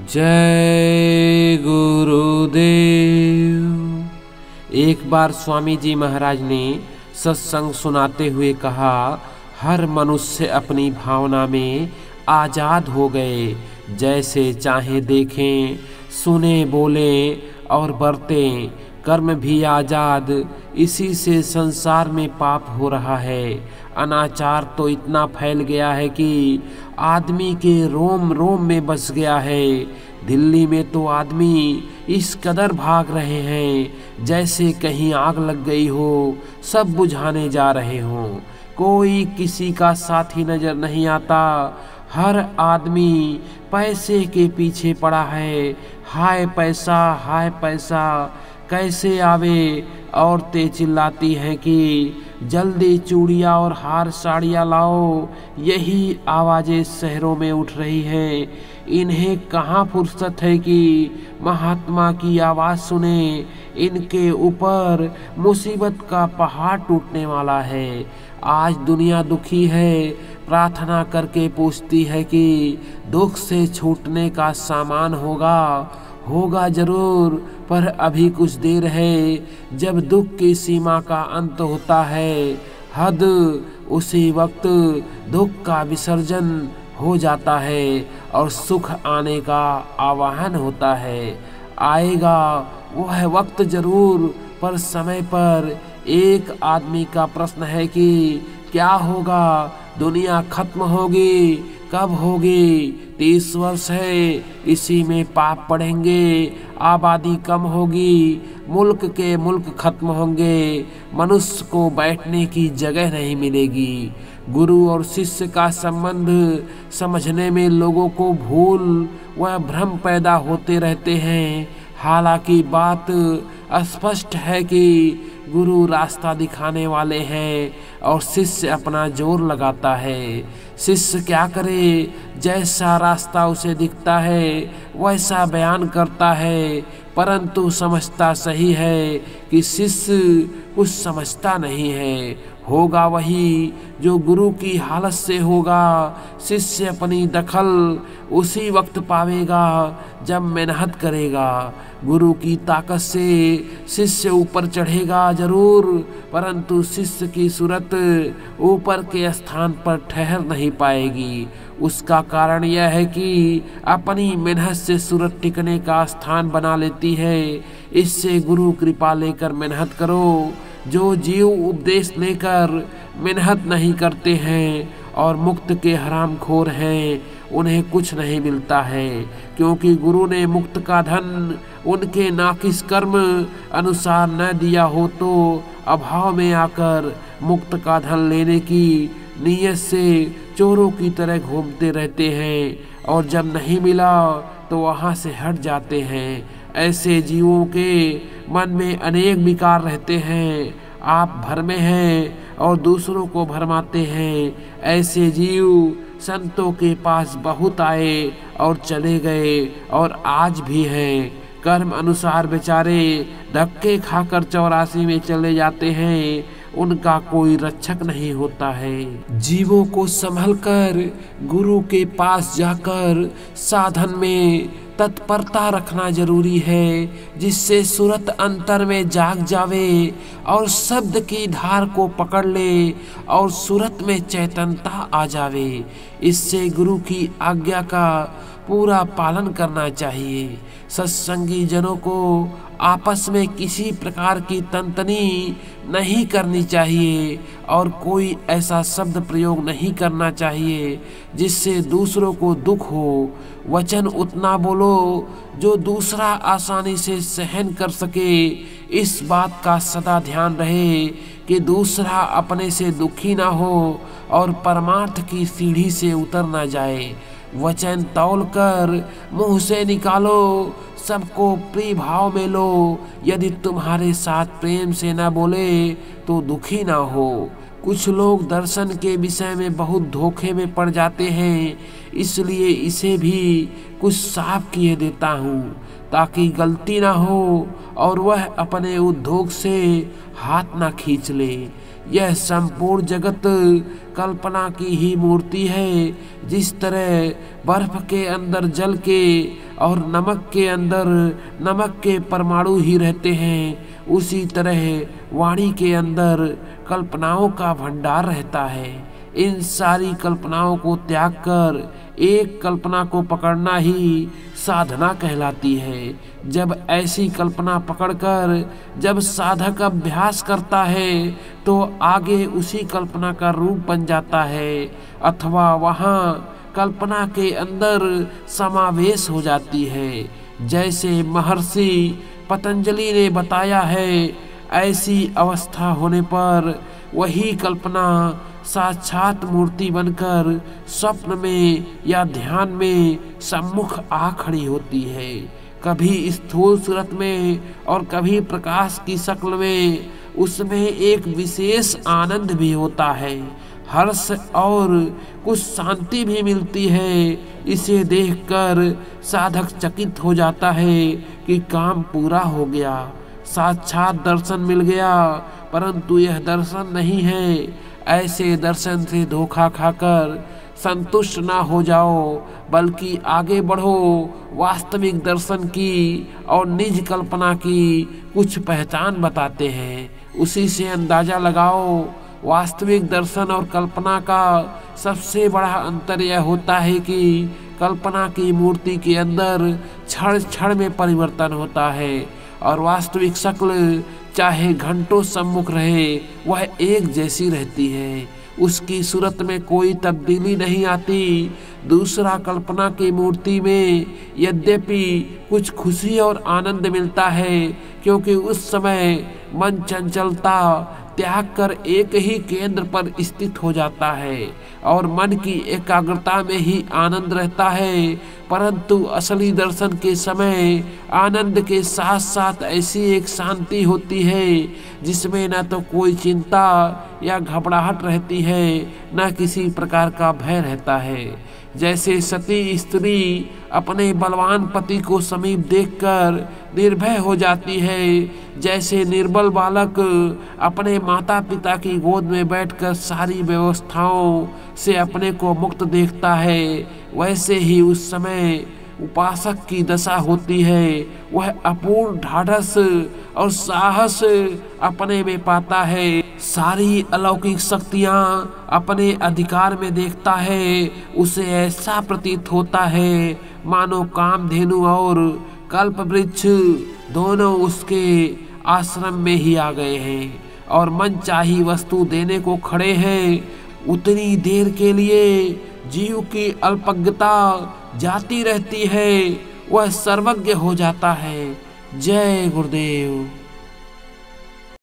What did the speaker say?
जय गुरुदेव। एक बार स्वामी जी महाराज ने सत्संग सुनाते हुए कहा, हर मनुष्य अपनी भावना में आज़ाद हो गए, जैसे चाहे देखें, सुने, बोले और बरतें। कर्म भी आज़ाद, इसी से संसार में पाप हो रहा है। अनाचार तो इतना फैल गया है कि आदमी के रोम रोम में बस गया है। दिल्ली में तो आदमी इस कदर भाग रहे हैं जैसे कहीं आग लग गई हो, सब बुझाने जा रहे हों। कोई किसी का साथी नजर नहीं आता। हर आदमी पैसे के पीछे पड़ा है। हाय पैसा, हाय पैसा कैसे आवे। औरतें चिल्लाती हैं कि जल्दी चूड़ियाँ और हार साड़ियाँ लाओ। यही आवाज़ें शहरों में उठ रही हैं। इन्हें कहाँ फुर्सत है कि महात्मा की आवाज़ सुने। इनके ऊपर मुसीबत का पहाड़ टूटने वाला है। आज दुनिया दुखी है, प्रार्थना करके पूछती है कि दुख से छूटने का सामान होगा जरूर, पर अभी कुछ देर है। जब दुख की सीमा का अंत होता है हद, उसी वक्त दुख का विसर्जन हो जाता है और सुख आने का आवाहन होता है। आएगा वह वक्त जरूर, पर समय पर। एक आदमी का प्रश्न है कि क्या होगा, दुनिया खत्म होगी, कब होगी? 30 वर्ष है, इसी में पाप पढ़ेंगे, आबादी कम होगी, मुल्क के मुल्क खत्म होंगे, मनुष्य को बैठने की जगह नहीं मिलेगी। गुरु और शिष्य का संबंध समझने में लोगों को भूल व भ्रम पैदा होते रहते हैं। हालांकि बात स्पष्ट है कि गुरु रास्ता दिखाने वाले हैं और शिष्य अपना जोर लगाता है। शिष्य क्या करे, जैसा रास्ता उसे दिखता है वैसा बयान करता है, परंतु समझता सही है कि शिष्य कुछ समझता नहीं है। होगा वही जो गुरु की हालत से होगा। शिष्य अपनी दखल उसी वक्त पावेगा जब मेहनत करेगा। गुरु की ताकत से शिष्य ऊपर चढ़ेगा जरूर, परंतु शिष्य की सूरत ऊपर के स्थान पर ठहर नहीं पाएगी। उसका कारण यह है कि अपनी मेहनत से सूरत टिकने का स्थान बना लेती है। इससे गुरु कृपा लेकर मेहनत करो। जो जीव उपदेश लेकर मेहनत नहीं करते हैं और मुक्त के हरामखोर हैं, उन्हें कुछ नहीं मिलता है, क्योंकि गुरु ने मुक्त का धन उनके नाकिस कर्म अनुसार न दिया हो तो अभाव में आकर मुक्त का धन लेने की नीयत से चोरों की तरह घूमते रहते हैं, और जब नहीं मिला तो वहाँ से हट जाते हैं। ऐसे जीवों के मन में अनेक विकार रहते हैं। आप भरमे हैं और दूसरों को भरमाते हैं। ऐसे जीव संतों के पास बहुत आए और चले गए और आज भी हैं। कर्म अनुसार बेचारे धक्के खाकर 84 में चले जाते हैं। उनका कोई रक्षक नहीं होता है। जीवों को संभलकर गुरु के पास जाकर साधन में तत्परता रखना जरूरी है, जिससे सूरत अंतर में जाग जावे और शब्द की धार को पकड़ ले और सूरत में चैतन्यता आ जावे। इससे गुरु की आज्ञा का पूरा पालन करना चाहिए। सत्संगी जनों को आपस में किसी प्रकार की तंतनी नहीं करनी चाहिए और कोई ऐसा शब्द प्रयोग नहीं करना चाहिए जिससे दूसरों को दुख हो। वचन उतना बोलो जो दूसरा आसानी से सहन कर सके। इस बात का सदा ध्यान रहे कि दूसरा अपने से दुखी ना हो और परमार्थ की सीढ़ी से उतर ना जाए। वचन तौल कर मुंह से निकालो, सबको प्रिय भाव में लो। यदि तुम्हारे साथ प्रेम से न बोले तो दुखी ना हो। कुछ लोग दर्शन के विषय में बहुत धोखे में पड़ जाते हैं, इसलिए इसे भी कुछ साफ किए देता हूँ ताकि गलती ना हो और वह अपने उद्योग से हाथ ना खींच ले। यह संपूर्ण जगत कल्पना की ही मूर्ति है। जिस तरह बर्फ के अंदर जल के और नमक के अंदर नमक के परमाणु ही रहते हैं, उसी तरह वाणी के अंदर कल्पनाओं का भंडार रहता है। इन सारी कल्पनाओं को त्याग कर एक कल्पना को पकड़ना ही साधना कहलाती है। जब ऐसी कल्पना पकड़कर जब साधक अभ्यास करता है तो आगे उसी कल्पना का रूप बन जाता है, अथवा वहाँ कल्पना के अंदर समावेश हो जाती है। जैसे महर्षि पतंजलि ने बताया है, ऐसी अवस्था होने पर वही कल्पना साक्षात मूर्ति बनकर स्वप्न में या ध्यान में सम्मुख आ खड़ी होती है। कभी स्थूल सूरत में और कभी प्रकाश की शक्ल में। उसमें एक विशेष आनंद भी होता है, हर्ष और कुछ शांति भी मिलती है। इसे देखकर साधक चकित हो जाता है कि काम पूरा हो गया, साक्षात दर्शन मिल गया। परंतु यह दर्शन नहीं है। ऐसे दर्शन से धोखा खाकर संतुष्ट ना हो जाओ, बल्कि आगे बढ़ो। वास्तविक दर्शन की और निज कल्पना की कुछ पहचान बताते हैं, उसी से अंदाजा लगाओ। वास्तविक दर्शन और कल्पना का सबसे बड़ा अंतर यह होता है कि कल्पना की मूर्ति के अंदर क्षण क्षण में परिवर्तन होता है और वास्तविक शक्ल चाहे घंटों सम्मुख रहे वह एक जैसी रहती है, उसकी सूरत में कोई तब्दीली नहीं आती। दूसरा, कल्पना की मूर्ति में यद्यपि कुछ खुशी और आनंद मिलता है, क्योंकि उस समय मन चंचलता त्याग कर एक ही केंद्र पर स्थित हो जाता है और मन की एकाग्रता में ही आनंद रहता है। परंतु असली दर्शन के समय आनंद के साथ साथ ऐसी एक शांति होती है जिसमें न तो कोई चिंता या घबराहट रहती है, न किसी प्रकार का भय रहता है। जैसे सती स्त्री अपने बलवान पति को समीप देखकर निर्भय हो जाती है, जैसे निर्बल बालक अपने माता पिता की गोद में बैठकर सारी व्यवस्थाओं से अपने को मुक्त देखता है, वैसे ही उस समय उपासक की दशा होती है। वह अपूर्ण ढाढ़स और साहस अपने में पाता है, सारी अलौकिक शक्तियां अपने अधिकार में देखता है। उसे ऐसा प्रतीत होता है मानो कामधेनु और कल्प वृक्ष दोनों उसके आश्रम में ही आ गए हैं और मन चाही वस्तु देने को खड़े हैं। उतनी देर के लिए जीव की अल्पज्ञता जाती रहती है, वह सर्वज्ञ हो जाता है। जय गुरुदेव।